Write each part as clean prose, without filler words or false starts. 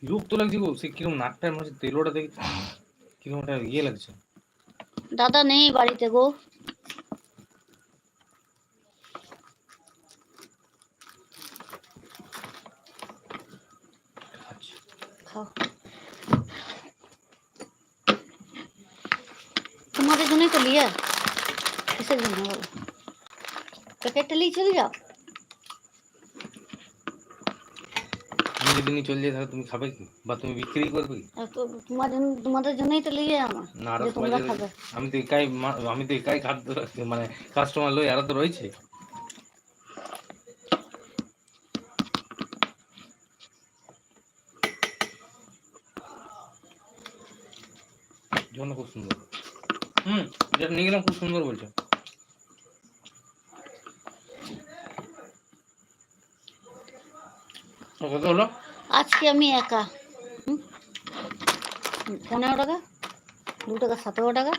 বিরক্ত লাগছে গো, সে কিরকম নাকটার মধ্যে তেলোটা দেখে কিরকম একটা ইয়ে লাগছে। দাদা নেই বাড়িতে গো। খাও, তোমাদের জন্যই তো লিয়া। কিসের জন্য বলো? প্যাকেটটা নিয়ে চলে যাও। আমি যদি নিয়ে চলে যাই তাহলে তুমি খাবে কি, বা তুমি বিক্রি করবে কি? তোমাদের জন্যই তো লিয়ে আমার, না যে তোমরা খাবে। আমি তো একাই খাদ্য মানে কাস্টমার লই, আর তো রয়েছে। জন্য খুব সুন্দর। যেটা নিয়ে গেলাম খুব সুন্দর বলছো। কত হলো আজকে আমি একা। 15 টাকা, 2 টাকা 17 টাকা,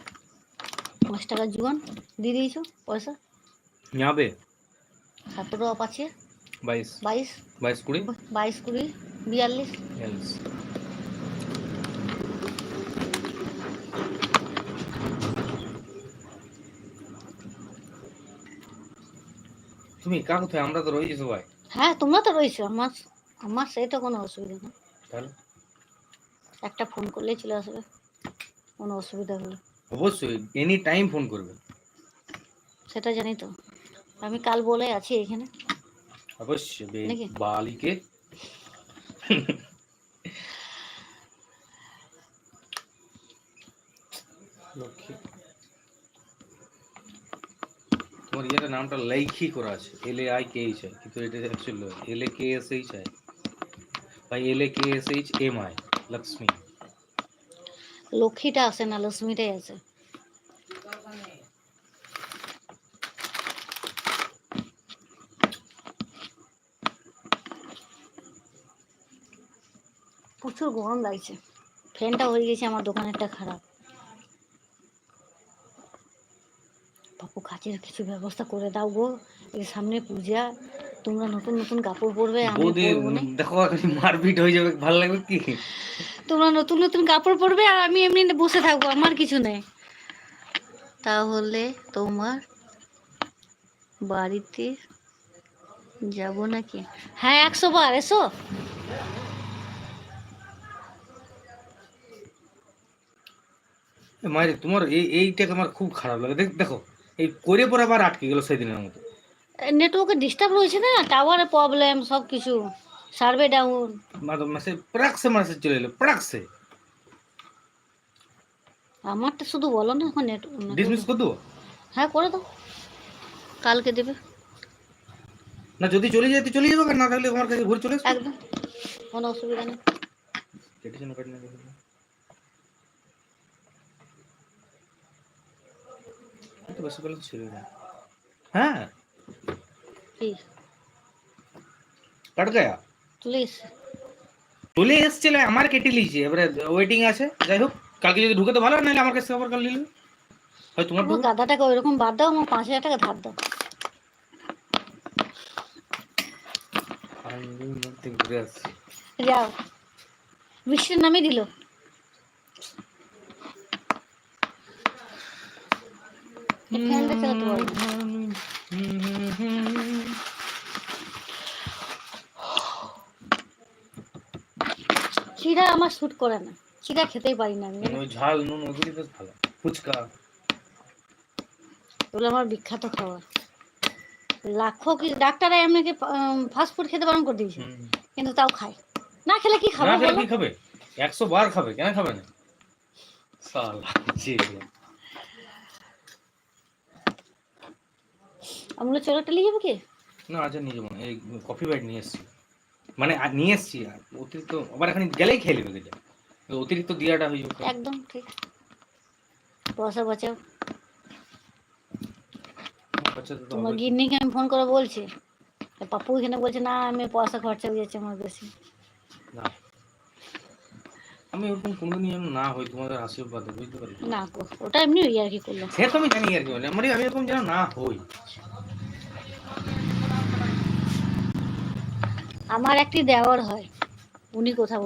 5 টাকা জীবন দিয়ে দিয়েছো পয়সা। যাবে 17 টাকা পাচ্ছে, 22 22 22 20 22 20 42। তুমি একা কোথায়, আমরা তো রয়েছি সবাই। হ্যাঁ তোমরা তো রয়েছো, আমার সেটা কোনো অসুবিধা নেই। তাহলে একটা ফোন করলেই চলে আসবে, কোনো অসুবিধা হলে। অবশ্যই এনি টাইম ফোন করবে। সেটা জানি তো, আমি কাল বলে আছি এখানে। অবশ্যই নাকি বালিকে লক্ষ্মী। তোমার ইয়েটার নামটা লাইকি করা আছে, LAIKH, কিন্তু এটা অ্যাকচুয়ালি LAKSH ভাই, LAKSHMI, লক্ষ্মী। লক্ষ্মীটা আছে না, লক্ষ্মীটাই আছে। প্রচুর গরম লাগছে, ফ্যানটা হয়ে গেছে আমার দোকানেরটা খারাপ। বাপু কাজের কিছু ব্যবস্থা করে দাও গো, এই সামনে পূজা, তোমরা নতুন নতুন কাপড় পরবে, আমি পরবো না। দেখো মারপিট হয়ে যাবে, ভালো লাগবে কি? তোমরা নতুন নতুন কাপড় পরবে আর আমি এমনি বসে থাকবো, আমার কিছু নেই। তাহলে তোমার বাড়িতে যাব নাকি? হ্যাঁ 100 বার এসো। মায়ের তোমার এইটা আমার খুব খারাপ লাগে। দেখো এই করে পরে আবার আটকে গেল সেদিনের মতো। নেটওয়ার্কে ডিস্টার্ব রয়েছে না, টাওয়ারের প্রবলেম, সব কিছু সার্ভে ডাউন। মেসেজ মেসেজ চলে এলো প্রাকসে। আমারটা শুধু বলো না এখন নেট। ডিসমিস করে দেবো? হ্যাঁ করে দাও, কালকে দেবে। না যদি চলে যায় তো চলে যাবে, না থাকলে আমার কাছে ঘুরে চলে আসবে। একদম কোনো অসুবিধা নেই। কেটে যেন কাটে না, তো বেশি বলে ছিল না। হ্যাঁ কি কাট গয়া, চলে এসছে। চলে এসছিল, আমার কেটে লিয়েছে, এবারে ওয়েটিং আছে। যাই হোক, কালকে যদি ঢুকে তো ভালো, নাহলে আমার কাছে আবার কাল নিলে হয় তোমার তোমার গাদাটাকে ওইরকম বাদ দাও, আমার 5000 টাকা ধার দাও। ঘুরে আসছি। যাও, বৃষ্টির নামই দিল। ফ্যানটা চালাতে পারবো না। চিড়া আমার শুট করে না, চিড়া খেতেই পারি না আমি। ওই ঝাল নুন ওগুলি বেশ ভালো। ফুচকা ওগুলো আমার বিখ্যাত খাবার। লাখো কি ডাক্তাররা এমনিকে ফাস্ট ফুড খেতে বারণ করে দিয়েছে, কিন্তু তাও খায়। না খেলে কি খাবে? না খেলে বলো কি খাবে? 100 বার খাবে, কেন খাবে না? সালা জি। আমরা চলোটা নিয়ে যাবো কি? না আচ্ছা নিয়ে যাবো না, এই কফি বাইট নিয়ে এসছি, মানে নিয়ে এসছি। আর অতিরিক্ত আবার এখানে গেলেই খেয়ে নেবে এটা, অতিরিক্ত দিয়াটা হয়ে যাবে। একদম ঠিক, পয়সা বাঁচাও। তোমার গিন্নিকে আমি ফোন করে বলছি, পাপ্পু এখানে বলছে না আমি পয়সা খরচা হয়ে যাচ্ছে আমার বেশি। না আমি ওরকম কোনোদিনই যেন না হই তোমাদের আশীর্বাদে, বুঝতে পারি না গো, ওটা এমনি আর কি করলাম। সে তো আমি জানি আর কি, মানে আমি এরকম যেন না হই। আমার একটি দেওয়ার হয়, উনি কথা